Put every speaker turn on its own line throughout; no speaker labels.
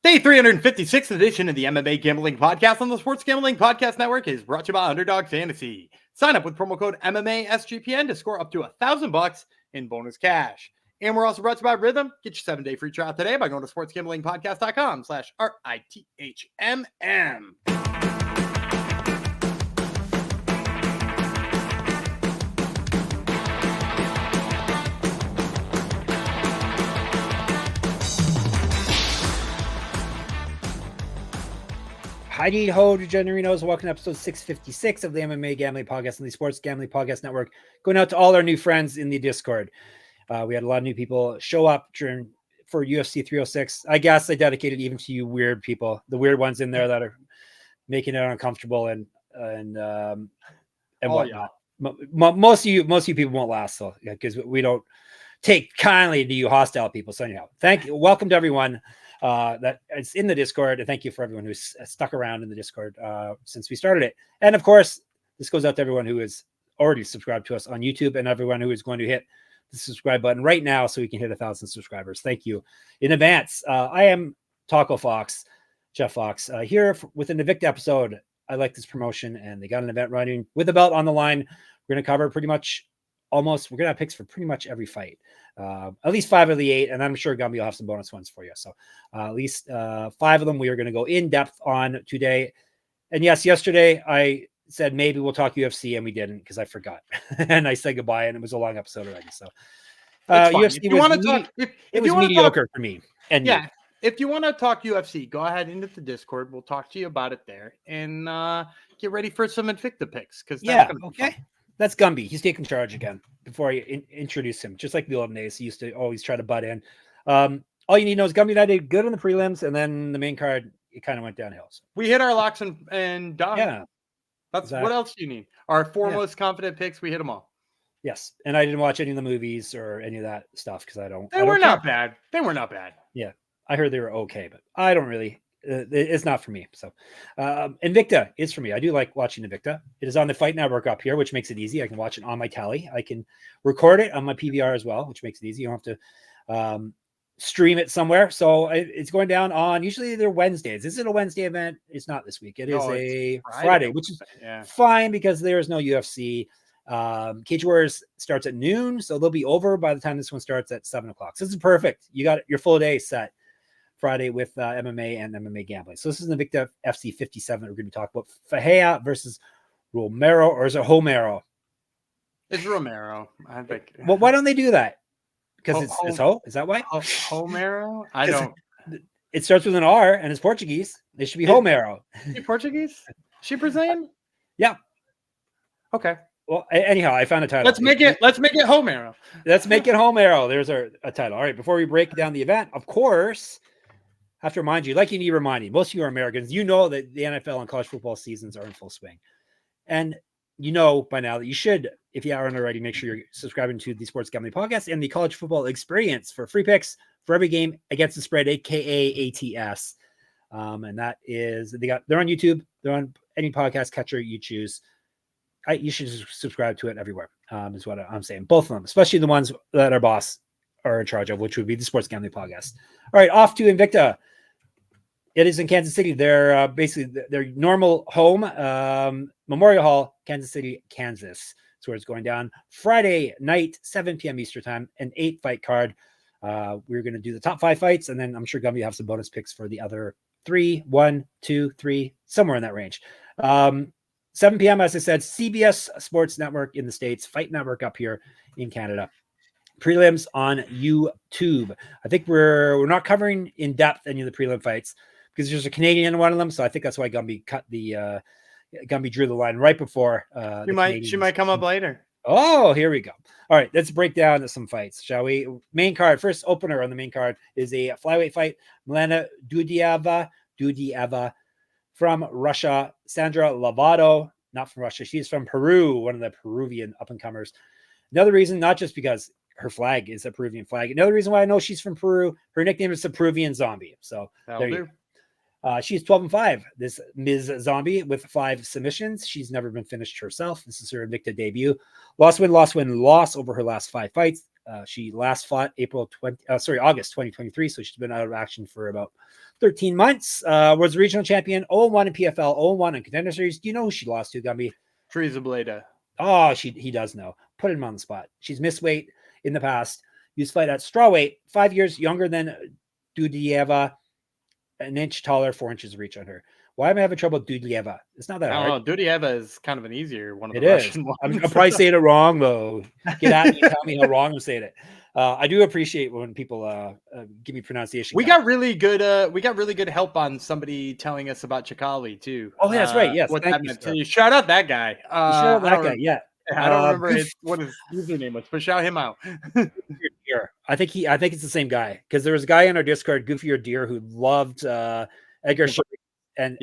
Day 356 edition of the MMA Gambling Podcast on the Sports Gambling Podcast Network is brought to you by Underdog Fantasy. Sign up with promo code MMA SGPN to score up to $1,000 in bonus cash. And we're also brought to you by Rhythm. Get your 7-day free trial today by going to sportsgamblingpodcast.com/RITHMM.
Heidi ho, Degenerinos. Welcome to episode 656 of the MMA Gambling Podcast on the Sports Gambling Podcast Network. Going out to all our new friends in the Discord. We had a lot of new people show up for UFC 306. I guess I dedicated even to you weird people, the weird ones in there that are making it uncomfortable and whatnot. Yeah. Most of you people won't last, though, because we don't take kindly to you hostile people. So anyhow, thank you. Welcome to everyone that is in the Discord, and thank you for everyone who's stuck around in the Discord since we started it. And of course, this goes out to everyone who is already subscribed to us on YouTube and everyone who is going to hit the subscribe button right now so we can hit 1,000 subscribers. Thank you in advance. I am Taco Fox, Jeff Fox, here with an Invicta episode. I like this promotion, and they got an event running with a belt on the line. We're going to cover we're going to have picks for pretty much every fight. At least 5 of the 8, and I'm sure Gumby will have some bonus ones for you. So at least 5 of them we are going to go in depth on today. And yes, yesterday I said maybe we'll talk UFC, and we didn't because I forgot. And I said goodbye, and it was a long episode already. So UFC was mediocre for me. And
yeah, if you want to talk UFC, go ahead into the Discord. We'll talk to you about it there, and get ready for some Invicta picks because
okay. That's Gumby. He's taking charge again before I introduce him. Just like the old days, he used to always try to butt in. All you need to know is Gumby and I did good on the prelims, and then the main card, it kind of went downhill. So.
We hit our locks and done.
Yeah.
That's exactly. What else do you need? Our 4 most confident picks, we hit them all.
Yes. And I didn't watch any of the movies or any of that stuff because I don't.
They were not bad. They were not bad.
Yeah. I heard they were okay, but I don't really. It's not for me. So Invicta is for me. I do like watching Invicta. It is on the Fight Network up here, which makes it easy. I can watch it on my tally. I can record it on my PVR as well, which makes it easy. You don't have to stream it somewhere. So it's going down on, usually they're Wednesdays. Is it a Wednesday event? It's not this week. It is a Friday, which is fine because there is no UFC. Cage Warriors starts at noon, so they'll be over by the time this one starts at 7 o'clock. So this is perfect. You got your full day set Friday with MMA and MMA gambling. So this is the Invicta FC 57. We're going to be talking about Ferreira versus Romero, or is it Romero?
It's Romero, I think.
Well, why don't they do that? Because it's Ho? Is that why?
Romero? I don't.
It starts with an R and it's Portuguese. They should be Romero.
Is she Portuguese? She Brazilian?
Yeah.
Okay.
Well, anyhow, I found a title.
Let's make it Romero.
Let's make it Romero. There's a title. All right. Before we break down the event, of course, I have to remind you, like you need reminding, most of you are Americans, you know that the NFL and college football seasons are in full swing. And you know by now that you should, if you aren't already, make sure you're subscribing to the Sports Gambling Podcast and the College Football Experience for free picks for every game against the spread, aka ATS. And that is, they're on YouTube. They're on any podcast catcher you choose. You should subscribe to it everywhere, is what I'm saying. Both of them, especially the ones that our boss are in charge of, which would be the Sports Gambling Podcast. All right, off to Invicta. It is in Kansas City. They're basically their normal home, Memorial Hall, Kansas City, Kansas. That's where it's going down. Friday night, 7 p.m. Eastern time, an 8-fight card. We're going to do the top 5 fights, and then I'm sure Gumby will have some bonus picks for the other 3, 1, 2, 3, somewhere in that range. 7 p.m., as I said, CBS Sports Network in the States, Fight Network up here in Canada. Prelims on YouTube. I think we're not covering in depth any of the prelim fights because there's a Canadian in one of them. So I think that's why Gumby Gumby drew the line right before.
She might come up later.
Oh, here we go. All right, let's break down some fights, shall we? Main card, first opener on the main card is a flyweight fight. Milana Dudieva from Russia. Sandra Lavado, not from Russia. She's from Peru, one of the Peruvian up-and-comers. Another reason, not just because her flag is a Peruvian flag. Another reason why I know she's from Peru, her nickname is the Peruvian Zombie. So there you go. She's 12-5. This Ms. Zombie with 5 submissions. She's never been finished herself. This is her Invicta debut. Loss over her last 5 fights. She last fought August 2023, so she's been out of action for about 13 months. Was regional champion, 0-1 in PFL, 0-1 in Contender Series. Do you know who she lost to, Gumby?
Tracy Bleda.
Oh, he does know. Put him on the spot. She's missed weight in the past. Used to fight at strawweight, 5 years younger than Dudieva, an inch taller, 4 inches of reach on her. Why am I having trouble with Dudieva? It's not that hard.
Oh, Dudieva is kind of an easier one of
it
the
is.
Russian ones.
I'm probably saying it wrong, though. Get at me and tell me how wrong I'm saying it. I do appreciate when people give me pronunciation.
We got really good help on somebody telling us about Chikali too.
Oh, that's right. Yes.
What
Thank
that
you,
meant
sir.
to you. Shout out that guy.
Shout out that guy. Yeah.
I don't remember what his username was, but shout him out.
I think it's the same guy, because there was a guy in our Discord, Goofier Deer, who loved Edgar and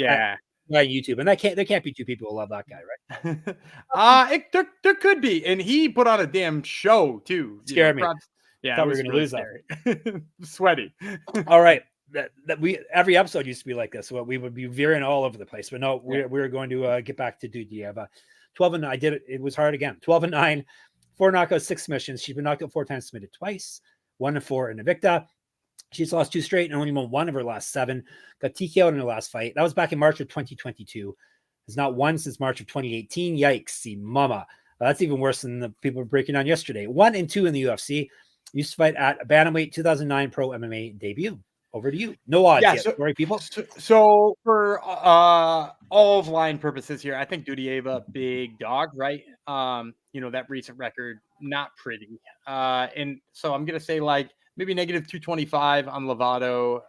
YouTube, and there can't be two people who love that guy, right?
There could be, and he put on a damn show too.
Scared me.
Yeah,
thought we were going to lose
that. Sweaty.
All right, that we every episode used to be like this, so we would be veering all over the place, but no, we're going to get back to Dudieva. 12-9. I did it. It was hard again. 12-9, 4 knockouts, 6 submissions. She's been knocked out 4 times, submitted twice. 1-4 in Invicta. She's lost 2 straight and only won 1 of her last 7. Got TKO'd in her last fight. That was back in March of 2022. Has not won since March of 2018. Yikes, see mama. That's even worse than the people were breaking down yesterday. 1-2 in the UFC. Used to fight at Bantamweight 2009 Pro MMA debut. Over to you. No odds yet. Sorry, people.
So for all of line purposes here, I think Dudieva, big dog, right? That recent record, not pretty. And so I'm going to say like maybe negative 225 on Lavado,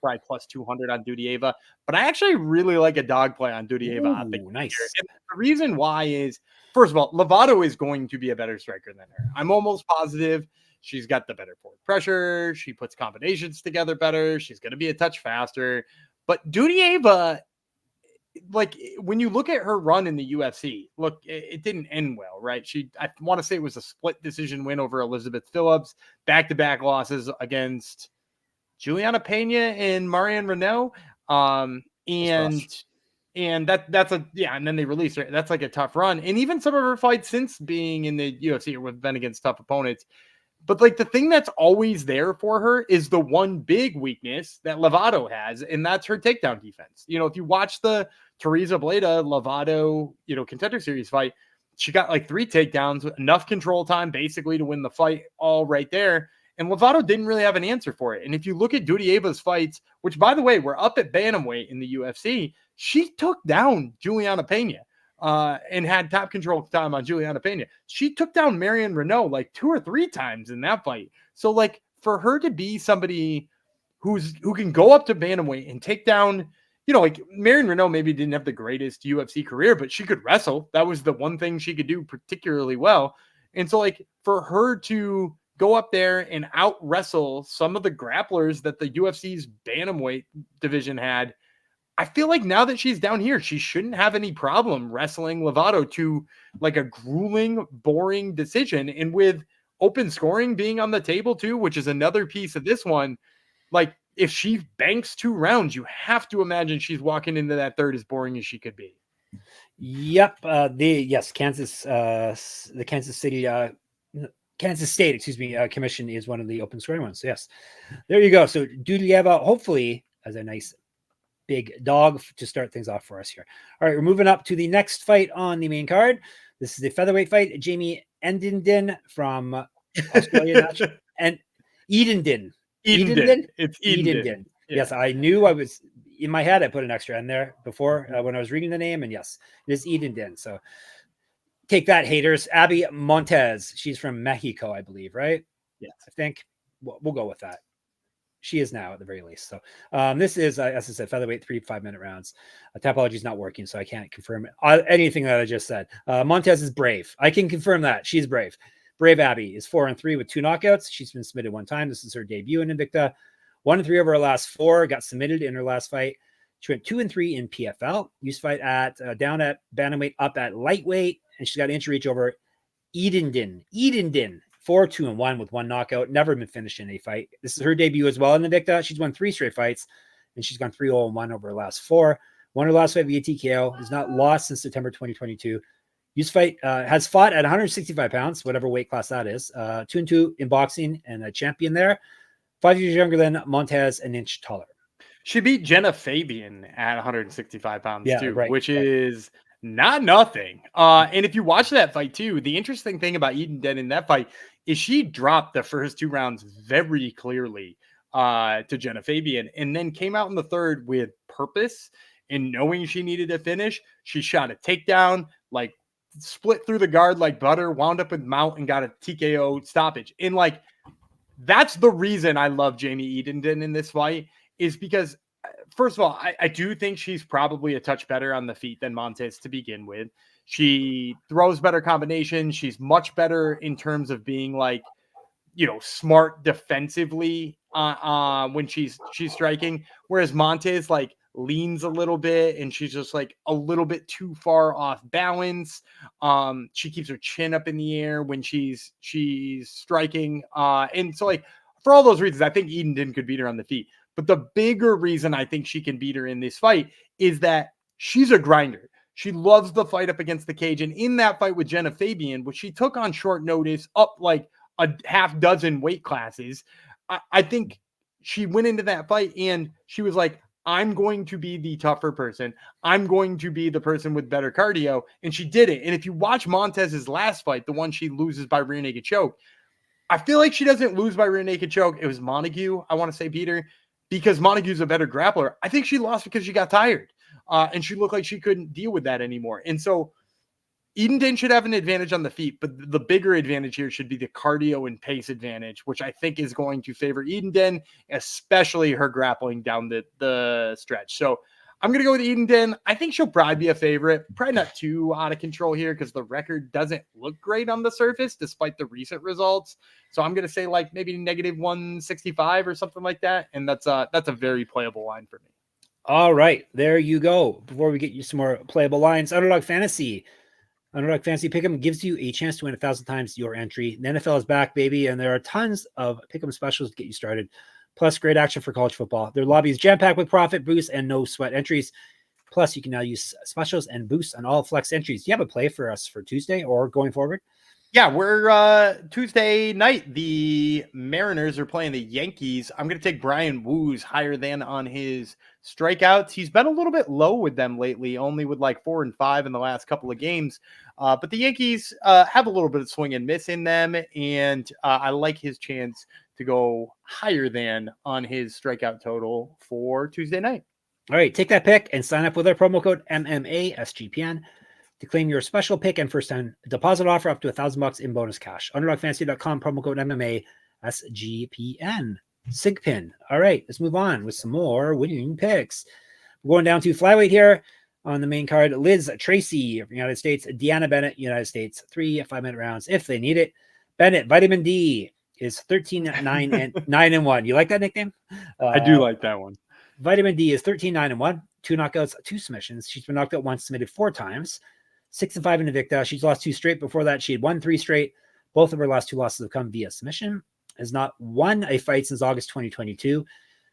probably plus 200 on Dudieva. But I actually really like a dog play on Dudieva.
Ooh, nice.
And the reason why is, first of all, Lavado is going to be a better striker than her. I'm almost positive. She's got the better forward pressure. She puts combinations together better. She's going to be a touch faster. But Dudieva, like when you look at her run in the UFC, look, it didn't end well, right? I want to say it was a split decision win over Elizabeth Phillips, back-to-back losses against Juliana Pena and Marion Renault. And then they released her. That's like a tough run. And even some of her fights since being in the UFC have been against tough opponents. But like the thing that's always there for her is the one big weakness that Lavado has, and that's her takedown defense. If you watch the Teresa Bleda Lavado, Contender Series fight, she got like 3 takedowns, enough control time basically to win the fight, all right there. And Lavado didn't really have an answer for it. And if you look at Dudieva's fights, which by the way, were up at bantamweight in the UFC, she took down Juliana Pena. And had top control time on Juliana Pena. She took down Marion Renault like 2 or 3 times in that fight. So like for her to be somebody who can go up to bantamweight and take down, like Marion Renault maybe didn't have the greatest UFC career, but she could wrestle. That was the one thing she could do particularly well. And so like for her to go up there and out wrestle some of the grapplers that the UFC's bantamweight division had, I feel like now that she's down here, she shouldn't have any problem wrestling Lavado to like a grueling, boring decision. And with open scoring being on the table too, which is another piece of this one, like if she banks 2 rounds, you have to imagine she's walking into that third as boring as she could be.
Yep. Kansas State, commission is one of the open scoring ones. Yes. There you go. So Dudieva, hopefully, as a nice big dog to start things off for us here. All right, we're moving up to the next fight on the main card. This is the featherweight fight. Jamie Edenden from Australia. And Edenden.
It's
Edenden. Yeah. Yes, I knew I was in my head. I put an extra N there before when I was reading the name. And yes, it is Edenden. So take that, haters. Abby Montes. She's from Mexico, I believe, right?
Yes.
I think we'll go with that. She is now at the very least. So this is, as I said, featherweight 3 5-minute rounds. Topology is not working, so I can't confirm anything that I just said. Montes is brave. I can confirm that. She's brave. Brave Abby is 4-3 with 2 knockouts. She's been submitted 1 time. This is her debut in Invicta. 1-3 over her last 4. Got submitted in her last fight. She went 2-3 in PFL. Used to fight at down at bantamweight, up at lightweight, and she's got inch reach over Edenden. 4-2-1 with 1 knockout. Never been finished in a fight. This is her debut as well in Invicta. She's won 3 straight fights, and she's gone 3-0-1 over her last 4. Won her last fight via TKO. Has not lost since September 2022. Used to fight, has fought at 165 pounds, whatever weight class that is. 2-2 in boxing and a champion there. 5 years younger than Montes, an inch taller.
She beat Jenna Fabian at 165 pounds
Yeah,
too,
right,
which
right.
is not nothing. And if you watch that fight too, the interesting thing about Edenden in that fight is she dropped the first 2 rounds very clearly to Jenna Fabian, and then came out in the third with purpose and knowing she needed to finish. She shot a takedown, like split through the guard like butter, wound up with mount and got a TKO stoppage. And like that's the reason I love Jamie Edenden in this fight, is because first of all, I do think she's probably a touch better on the feet than Montes to begin with. She throws better combinations. She's much better in terms of being like, smart defensively when she's striking. Whereas Montes like leans a little bit and she's just like a little bit too far off balance. She keeps her chin up in the air when she's striking. And so like for all those reasons, I think Edenden could beat her on the feet. But the bigger reason I think she can beat her in this fight is that she's a grinder. She loves the fight up against the cage. And in that fight with Jenna Fabian, which she took on short notice, up like a half dozen weight classes, I think she went into that fight and she was like, I'm going to be the tougher person. I'm going to be the person with better cardio. And she did it. And if you watch Montez's last fight, the one she loses by rear naked choke, I feel like she doesn't lose by rear naked choke. It was Montague, I want to say, Peter, because Montague's a better grappler. I think she lost because she got tired and she looked like she couldn't deal with that anymore. And so Edenden should have an advantage on the feet, but the bigger advantage here should be the cardio and pace advantage, which I think is going to favor Edenden, especially her grappling down the stretch. So I'm going to go with Edenden. I think she'll probably be a favorite, probably not too out of control here because the record doesn't look great on the surface despite the recent results. So I'm going to say like maybe negative 165 or something like that. And that's a very playable line for me.
All right, there you go. Before we get you some more playable lines, Underdog Fantasy Pick'em gives you a chance to win 1,000 times your entry. The NFL is back, baby, and there are tons of Pick'em specials to get you started. Plus, great action for college football. Their lobby is jam-packed with profit boosts and no sweat entries. Plus, you can now use specials and boosts on all flex entries. Do you have a play for us for Tuesday or going forward?
Yeah, we're Tuesday night. The Mariners are playing the Yankees. I'm going to take Brian Woo's higher than on his strikeouts. He's been a little bit low with them lately, only with like 4 and 5 in the last couple of games. But the Yankees have a little bit of swing and miss in them, and I like his chance to go higher than on his strikeout total for Tuesday night.
All right, take that pick and sign up with our promo code MMASGPN to claim your special pick and first-time deposit offer up to $1,000 in bonus cash. UnderdogFantasy.com, promo code MMASGPN. SigPin. All right, let's move on with some more winning picks. We're going down to flyweight here on the main card. Liz Tracy from the United States. DeAnna Bennett, United States. 3 5-minute rounds if they need it. Bennett, Vitamin D, is 13-9-1. You like that nickname?
I do like that one.
Vitamin D is 13-9-1. 2 knockouts, 2 submissions. She's been knocked out once, submitted 4 times. 6-5 in Invicta. She's lost 2 straight. Before that, she had won 3 straight. Both of her last 2 losses have come via submission. Has not won a fight since August 2022.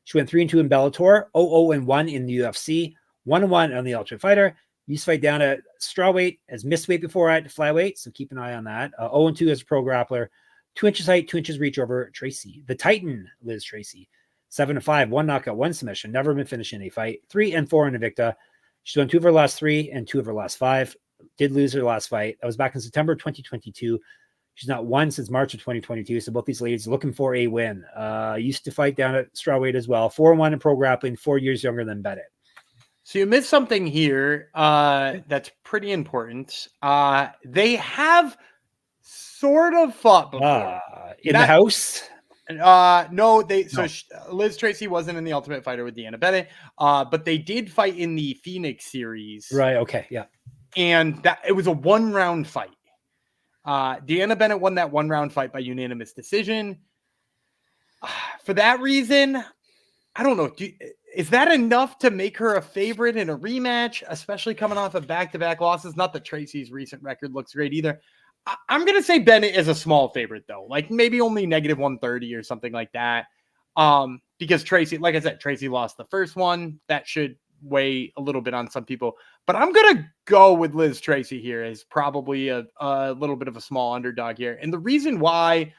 She went 3-2 in Bellator, 0-1 in the UFC, 1-1 on the Ultimate Fighter. Used to fight down at strawweight, has missed weight before at flyweight, so keep an eye on that. 0-2 as a pro grappler, 2 inches height, 2 inches reach over Tracy. The Titan, Liz Tracy, 7-5, 1 knockout, 1 submission, never been finished in a fight, 3-4 in Invicta. She's won 2 of her last 3 and 2 of her last 5. Did lose her last fight. That was back in September 2022. She's not won since March of 2022. So both these ladies are looking for a win. Used to fight down at strawweight as well. 4-1 in pro grappling, 4 years younger than Bennett.
So you missed something here that's pretty important. They have sort of fought before.
In the house?
No, Liz Tracy wasn't in the Ultimate Fighter with DeAnna Bennett, but they did fight in the Phoenix series.
Right, okay, yeah.
And it was a 1-round fight. DeAnna Bennett won that 1-round fight by unanimous decision. For that reason, I don't know. Is that enough to make her a favorite in a rematch, especially coming off of back-to-back losses? Not that Tracy's recent record looks great either. I'm going to say Bennett is a small favorite, though. Like maybe only negative 130 or something like that. Because Tracy, like I said, Tracy lost the first one. That should weigh a little bit on some people, but I'm going to go with Liz Tracy here as probably a little bit of a small underdog here. And the reason why,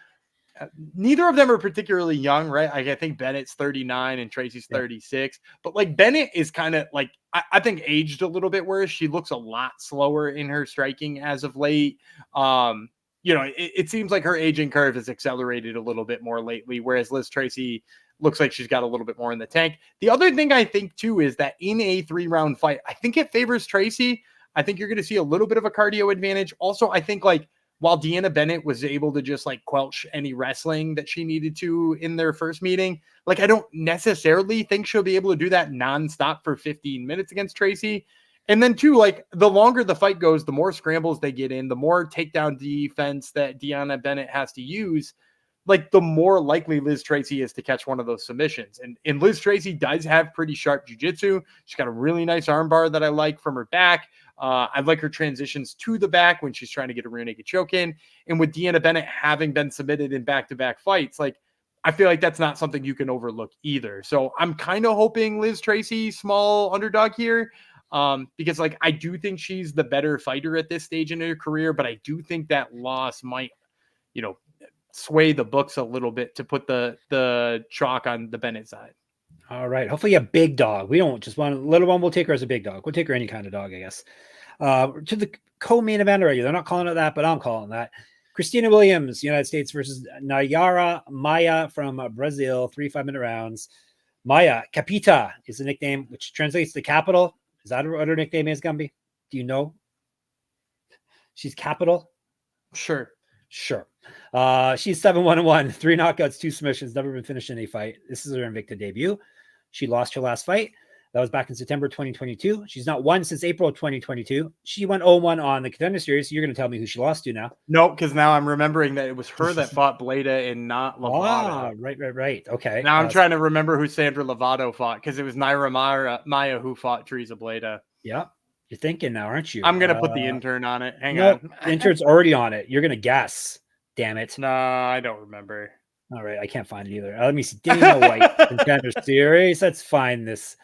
neither of them are particularly young, right? I think Bennett's 39 and Tracy's 36, but like Bennett is kind of like, I think aged a little bit worse. She looks a lot slower in her striking as of late. It seems like her aging curve has accelerated a little bit more lately, whereas Liz Tracy looks like she's got a little bit more in the tank. The other thing I think too is that in a 3-round fight, I think it favors Tracy. I think you're going to see a little bit of a cardio advantage. Also, I think like, while DeAnna Bennett was able to just like quelch any wrestling that she needed to in their first meeting, like I don't necessarily think she'll be able to do that nonstop for 15 minutes against Tracy. And then too, like the longer the fight goes, the more scrambles they get in, the more takedown defense that DeAnna Bennett has to use, like the more likely Liz Tracy is to catch one of those submissions. And Liz Tracy does have pretty sharp jiu-jitsu. She's got a really nice armbar that I like from her back. I like her transitions to the back when she's trying to get a rear naked choke in. And with DeAnna Bennett having been submitted in back-to-back fights, like I feel like that's not something you can overlook either. So I'm kind of hoping Liz Tracy, small underdog here, because like I do think she's the better fighter at this stage in her career, but I do think that loss might, sway the books a little bit to put the chalk on the Bennett side.
All right. Hopefully a big dog. We don't just want a little one. We'll take her as a big dog. We'll take her any kind of dog, I guess. To the co-main event already. They're not calling it that, but I'm calling that. Kristina Williams, United States versus Nayara Maia from Brazil, 3 5-minute rounds. Maia Capita is the nickname, which translates to capital. Is that what her nickname is, Gumby? Do you know? She's capital?
Sure.
She's 7-1-1, 3 knockouts, 2 submissions, never been finished in a fight. This is her Invicta debut. She lost her last fight. That was back in September 2022. She's not won since April 2022. She went 0-1 on the Contender Series. So you're going to tell me who she lost to now.
No, because now I'm remembering that it was her that fought Bleda and not Lavado.
Right. Okay.
Now I'm trying to remember who Sandra Lavado fought, because it was Nayara Maia who fought Teresa Bleda.
Yeah. You're thinking now, aren't you?
I'm going to put the intern on it. Hang
on.
The
intern's already on it. You're going to guess. Damn it.
No, I don't remember.
All right. I can't find it either. Let me see. Dana White Contender Series. Let's find this.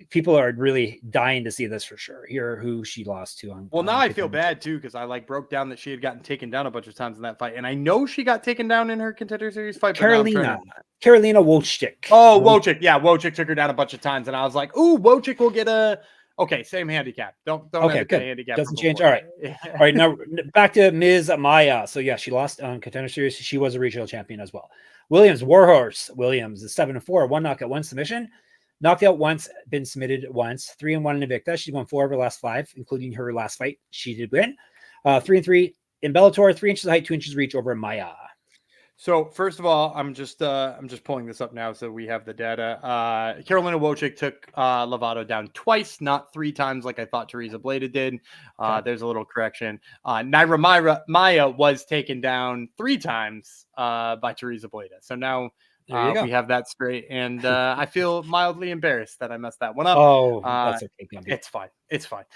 People are really dying to see this for sure. Hear who she lost to.
Now I feel bad too, because I like broke down that she had gotten taken down a bunch of times in that fight. And I know she got taken down in her Contender Series fight.
Carolina Wojcik.
Oh, Wojcik. Yeah, Wojcik took her down a bunch of times. And I was like, ooh, Wojcik will get a... Okay, same handicap. Don't
okay, good. Handicap doesn't change. All right. All right, now back to Ms. Maia. So yeah, she lost on Contender Series. She was a regional champion as well. Warhorse Williams is 7-4, 1 knockout, 1 submission. Knocked out once, been submitted once, 3-1 in Invicta. She's won 4 of her last 5, including her last fight. She did win. 3-3 in Bellator, 3 inches height, 2 inches reach over Maia.
So first of all, I'm just pulling this up now so we have the data. Carolina Wojcik took Lavado down twice, not 3 times like I thought Teresa Bleda did. There's a little correction. Nayara Maia was taken down 3 times by Teresa Bleda. So now we have that straight, and I feel mildly embarrassed that I messed that one up.
Oh, that's okay.
It's fine.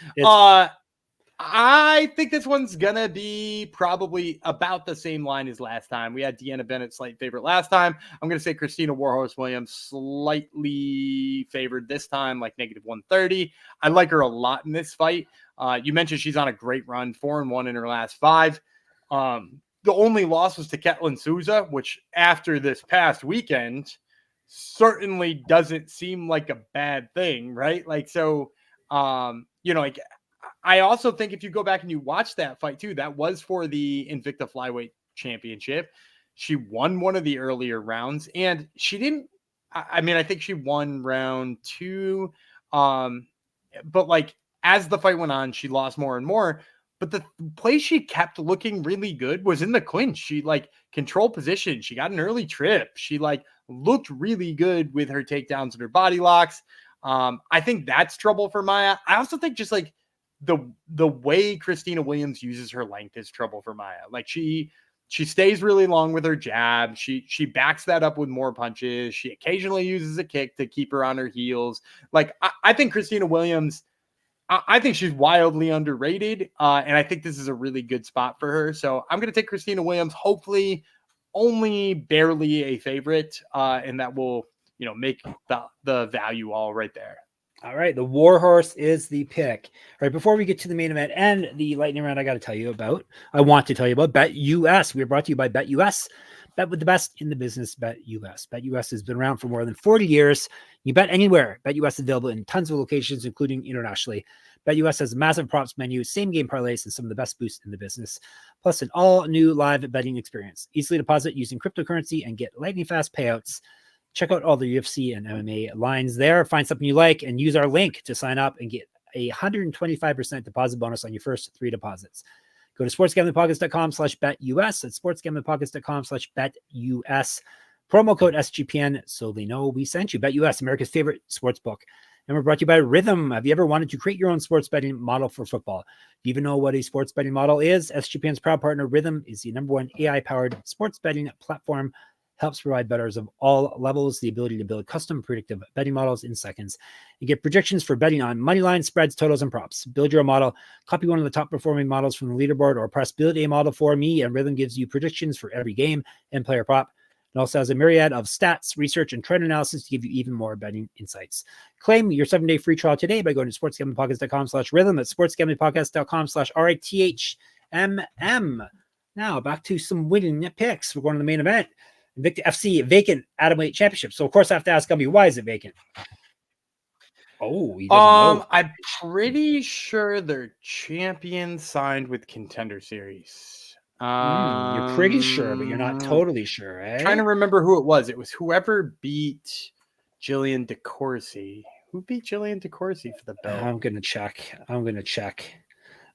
I think this one's gonna be probably about the same line as last time. We had DeAnna Bennett slight favorite last time. I'm gonna say Kristina Warhorse Williams slightly favored this time, like -130. I like her a lot in this fight. You mentioned she's on a great run, 4-1 in her last 5. The only loss was to Ketlin Souza, which after this past weekend certainly doesn't seem like a bad thing, right? Like, so, like I also think if you go back and you watch that fight too, that was for the Invicta Flyweight Championship. She won one of the earlier rounds, and she didn't, I think she won round 2. But like, as the fight went on, she lost more and more. But the place she kept looking really good was in the clinch. She like controlled position. She got an early trip. She like looked really good with her takedowns and her body locks. I think that's trouble for Maia. I also think just like the way Kristina Williams uses her length is trouble for Maia. Like she stays really long with her jab. She backs that up with more punches. She occasionally uses a kick to keep her on her heels. Like I think Kristina Williams, I think she's wildly underrated, and I think this is a really good spot for her. So I'm going to take Kristina Williams, hopefully only barely a favorite, and that will, make the value all right there.
All right, the Warhorse is the pick. All right, before we get to the main event and the lightning round, I want to tell you about BetUS. We're brought to you by BetUS. Bet with the best in the business, BetUS. BetUS has been around for more than 40 years. You bet anywhere. BetUS is available in tons of locations, including internationally. BetUS has a massive props menu, same game parlays, and some of the best boosts in the business, plus an all-new live betting experience. Easily deposit using cryptocurrency and get lightning fast payouts. Check out all the UFC and MMA lines there. Find something you like and use our link to sign up and get a 125% deposit bonus on your first 3 deposits. Go to sportsgamblingpockets.com/betus. That's sportsgamblingpockets.com/betus. Promo code SGPN so they know we sent you. BetUS, America's favorite sports book. And we're brought to you by Rhythm. Have you ever wanted to create your own sports betting model for football? Do you even know what a sports betting model is? SGPN's proud partner, Rhythm, is the #1 AI-powered sports betting platform. Helps provide bettors of all levels the ability to build custom predictive betting models in seconds and get projections for betting on money lines, spreads, totals, and props. Build your own model, copy one of the top performing models from the leaderboard, or press build a model for me, and Rhythm gives you predictions for every game and player prop. It also has a myriad of stats, research, and trend analysis to give you even more betting insights. Claim your 7-day free trial today by going to sportsgamblingpockets.com/rhythm. That's sportsgamblingpockets.com/RITHMM. Now back to some winning picks. We're going to the main event. Invicta FC vacant atomweight championship. So of course I have to ask Gumby, why is it vacant? Oh, he doesn't know.
I'm pretty sure their champion signed with Contender Series.
You're pretty sure, but you're not totally sure, eh?
Trying to remember who it was. It was whoever beat Jillian DeCourcy. Who beat Jillian DeCourcy for the belt?
I'm gonna check.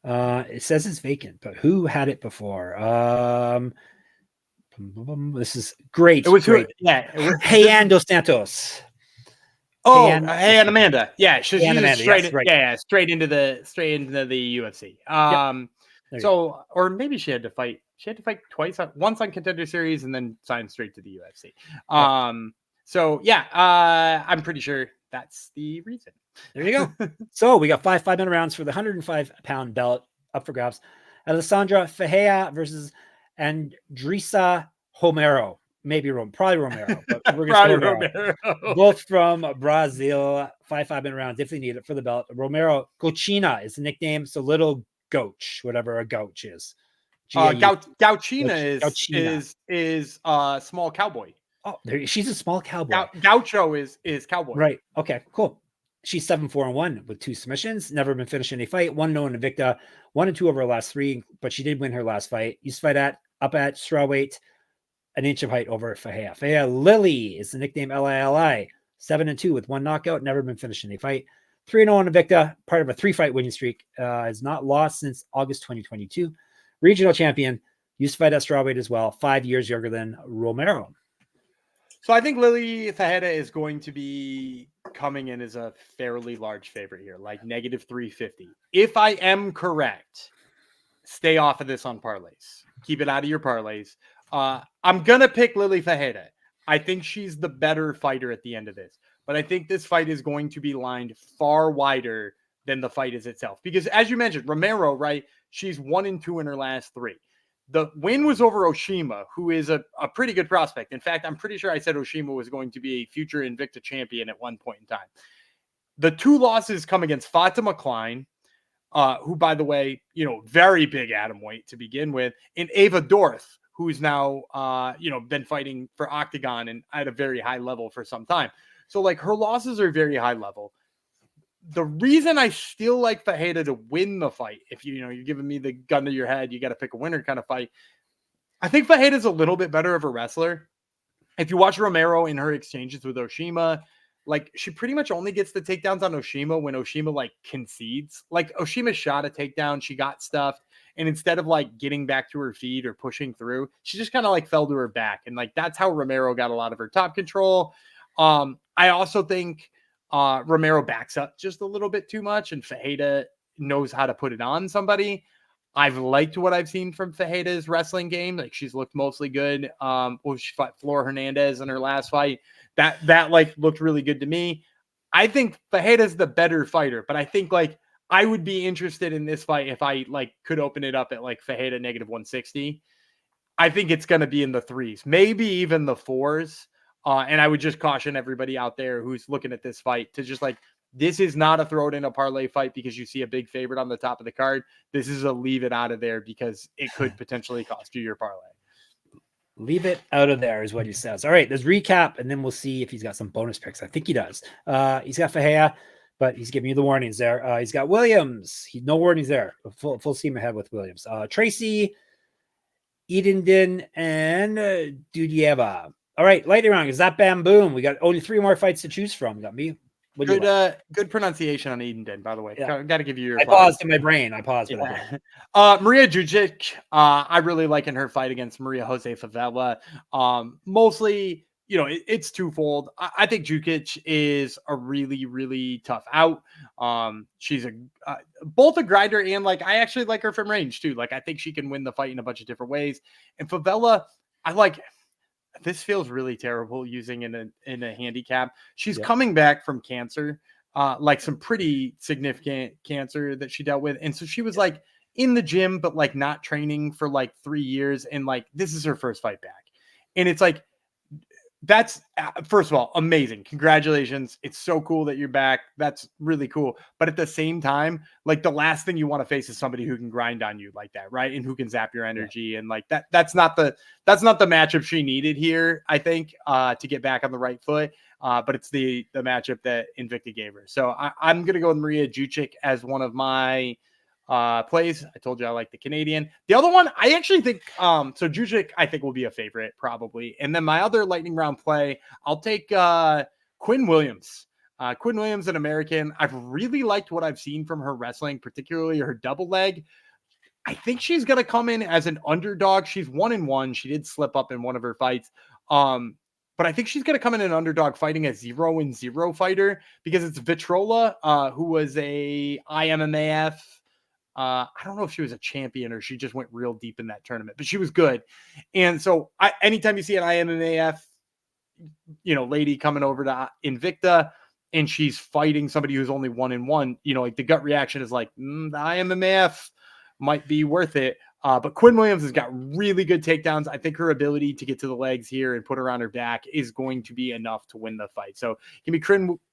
It says it's vacant, but who had it before? This is great.
It was
great. Heian dos Santos.
Hey, and Amanda. Yeah, she's straight into the UFC. So, or maybe she had to fight. She had to fight twice, once on Contender Series, and then sign straight to the UFC. So yeah, I'm pretty sure that's the reason.
There you go. So we got 5-minute rounds for the 105-pound belt up for grabs. Elisandra Ferreira versus Andressa Romero. Probably Romero, but we're going to Romero. Both from Brazil. 5-minute rounds. Definitely need it for the belt. Romero Gauchina is the nickname. So little Gauch, whatever a Gauch is.
Gauchina is small cowboy.
Oh, she's a small cowboy.
Gaucho is cowboy.
Right. Okay, cool. She's 7-4-1 with 2 submissions. Never been finished in a fight. 1-0 in Invicta. 1-2 over her last 3, but she did win her last fight. Used to fight up at strawweight, an inch of height over Ferreira. Ferreira Lily is the nickname Lili. 7-2 with 1 knockout. Never been finished in a fight. 3-0 in Invicta. Part of a 3-fight winning streak. Has not lost since August 2022. Regional champion. Used to fight at strawweight as well. 5 years younger than Romero.
So I think Lily Ferreira is going to be coming in as a fairly large favorite here, like -350. If I am correct, stay off of this on parlays. Keep it out of your parlays. I'm going to pick Lily Ferreira. I think she's the better fighter at the end of this. But I think this fight is going to be lined far wider than the fight is itself. Because as you mentioned, Romero, right? She's 1-2 in her last 3. The win was over Oshima, who is a pretty good prospect. In fact, I'm pretty sure I said Oshima was going to be a future Invicta champion at one point in time. The 2 losses come against Fatima Klein, who, by the way, very big atomweight to begin with, and Ava Dorth, who's now, been fighting for Octagon and at a very high level for some time. So, her losses are very high level. The reason I still like Ferreira to win the fight, if you're giving me the gun to your head, you got to pick a winner kind of fight. I think Ferreira is a little bit better of a wrestler. If you watch Romero in her exchanges with Oshima, she pretty much only gets the takedowns on Oshima when Oshima concedes. Oshima shot a takedown, she got stuffed, and instead of getting back to her feet or pushing through, she just kind of fell to her back, and that's how Romero got a lot of her top control. I also think Romero backs up just a little bit too much, and Ferreira knows how to put it on somebody. I've liked what I've seen from Ferreira's wrestling game. She's looked mostly good. She fought Flor Hernandez in her last fight. That looked really good to me. I think Ferreira's the better fighter, but I think I would be interested in this fight if I could open it up at Ferreira -160. I think it's going to be in the 3s, maybe even the 4s. And I would just caution everybody out there who's looking at this fight to just this is not a throw it in a parlay fight because you see a big favorite on the top of the card. This is a leave it out of there because it could potentially cost you your parlay.
Leave it out of there is what he says. All right, let's recap, and then we'll see if he's got some bonus picks. I think he does. He's got Ferreira, but he's giving you the warnings there. He's got Williams. No warnings there. Full steam ahead with Williams. Tracy, Edenden, and Dudieva. All right, lightning round. Is that bam boom? We got only 3 more fights to choose from. Got me.
Good pronunciation on Edenden, by the way.
Yeah.
Got to give you your.
I paused in my brain.
Maria Jucic. I really like in her fight against Maria Jose Favela. Mostly, it's twofold. I think Jucic is a really, really tough out. She's both a grinder and I actually like her from range too. I think she can win the fight in a bunch of different ways. And Favela, I like. This feels really terrible using in a handicap. She's coming back from cancer, some pretty significant cancer that she dealt with. And so she was in the gym, but not training for 3 years. And this is her first fight back. And it's that's first of all, amazing. Congratulations. It's so cool that you're back. That's really cool. But at the same time, the last thing you want to face is somebody who can grind on you like that. Right. And who can zap your energy. And that's not the matchup she needed here, I think, to get back on the right foot. But it's the matchup that Invicta gave her. So I'm going to go with Maria Jucic as one of my plays. I told you I like the Canadian. The other one, I actually think, so Jucic, I think will be a favorite probably. And then my other lightning round play, I'll take Quinn Williams. Quinn Williams, an American. I've really liked what I've seen from her wrestling, particularly her double leg. I think she's going to come in as an underdog. She's 1-1. She did slip up in one of her fights. But I think she's going to come in an underdog fighting a 0-0 fighter because it's Vitrola, who was a IMMAF. I don't know if she was a champion or she just went real deep in that tournament, but she was good. And so anytime you see an IMMAF, lady coming over to Invicta and she's fighting somebody who's only 1-1, the gut reaction is the IMMAF might be worth it. But Quinn Williams has got really good takedowns. I think her ability to get to the legs here and put her on her back is going to be enough to win the fight. So give me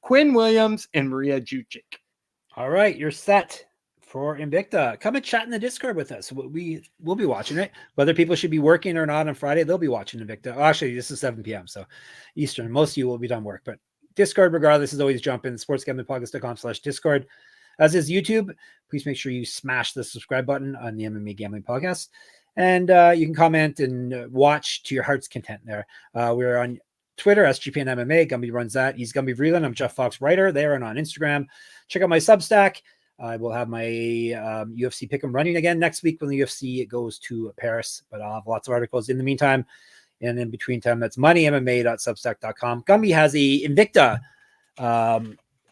Quinn Williams and Maria Jucic.
All right, you're set for Invicta. Come and chat in the Discord with us. We'll be watching it. Whether people should be working or not on Friday, they'll be watching Invicta. Oh, actually, this is 7 p.m. So Eastern. Most of you will be done work, but Discord, regardless, is always jump in. sportsgamblingpodcast.com/Discord. As is YouTube. Please make sure you smash the subscribe button on the MMA Gambling Podcast. And you can comment and watch to your heart's content there. We're on Twitter, SGPN MMA. Gumby runs that. He's Gumby Vreeland. I'm Jeff Fox Writer there and on Instagram. Check out my Substack. I will have my UFC pick'em running again next week when the UFC goes to Paris, but I'll have lots of articles in the meantime. And in between time, that's moneymma.substack.com. Gumby has a Invicta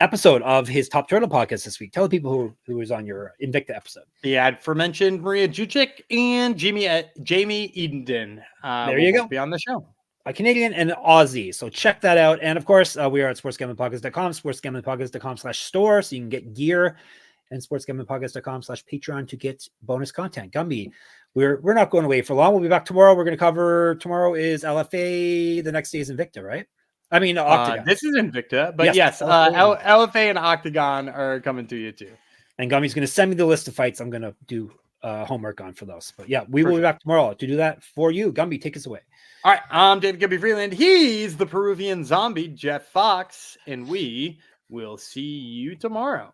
episode of his Top Turtle podcast this week. Tell the people who was on your Invicta episode.
The aforementioned Maria Jucic and Jamie Edenden.
There you go.
Be on the show.
A Canadian and an Aussie. So check that out. And of course, we are at sportsgamblingpodcast.com, sportsgamblingpodcast.com/store. So you can get gear, and sportsgamblingpodcast.com/Patreon to get bonus content. Gumby, we're not going away for long. We'll be back tomorrow. We're going to cover, tomorrow is LFA. The next day is Invicta, right? I mean, Octagon.
This is Invicta, but yes, LFA and Octagon are coming to you too.
And Gummy's going to send me the list of fights I'm going to do homework on for those. But yeah, we will be back tomorrow to do that for you. Gumby, take us away.
All right, I'm David Gumby Vreeland. He's the Peruvian zombie, Jeff Fox, and we will see you tomorrow.